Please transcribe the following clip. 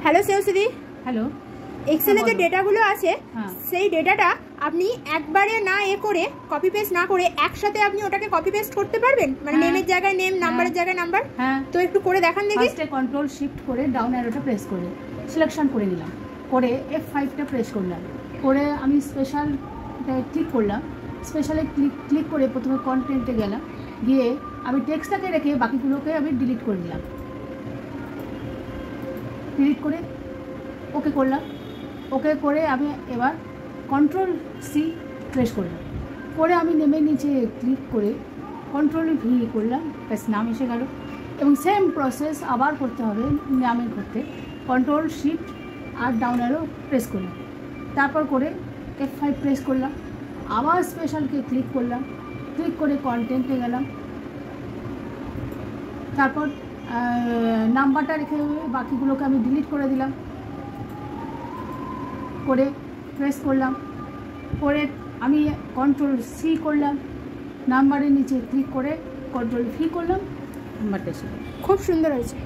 Hello সেওসিদি। Hello. এক্সেলে যে ডেটাগুলো আছে সেই ডেটাটা আপনি একবারে না করে কপি পেস্ট না করে একসাথে আপনি ওটাকে কপি পেস্ট করতে পারবেন, মানে নেমের জায়গায় নেম, নাম্বারের জায়গায় নাম্বার। তো একটু করে দেখান দেখি। ফার্স্টে কন্ট্রোল শিফট করে ডাউন অ্যারোটা প্রেস করে সিলেকশন করে নিলাম, করে F5টা প্রেস করলাম, করে আমি স্পেশাল ক্লিক করলাম। স্পেশালে ক্লিক করে প্রথমে কন্টেন্টে গেলাম, গিয়ে আমি টেক্সটটাকে রেখে বাকিগুলোকে আমি ডিলিট করে দিলাম। ডিলিট করে ওকে করলাম। ওকে করে আমি এবার কন্ট্রোল সি প্রেস করলাম, করে আমি নেমের নিচে ক্লিক করে কন্ট্রোল ভি করলাম, ব্যাস নাম এসে গেল। এবং সেম প্রসেস আবার করতে হবে নামের করতে, কন্ট্রোল শিফট আর ডাউন অ্যারো প্রেস করলাম, তারপর করে F5 প্রেস করলাম, আবার স্পেশালকে ক্লিক করলাম, ক্লিক করে কন্টেন্টে গেলাম, তারপর নাম্বারটা রেখে বাকিগুলোকে আমি ডিলিট করে দিলাম, করে প্রেস করলাম, করে আমি কন্ট্রোল সি করলাম, নাম্বারের নিচে ক্লিক করে কন্ট্রোল ভি করলাম, নাম্বারটা এসে গেল। খুব সুন্দর হয়েছে।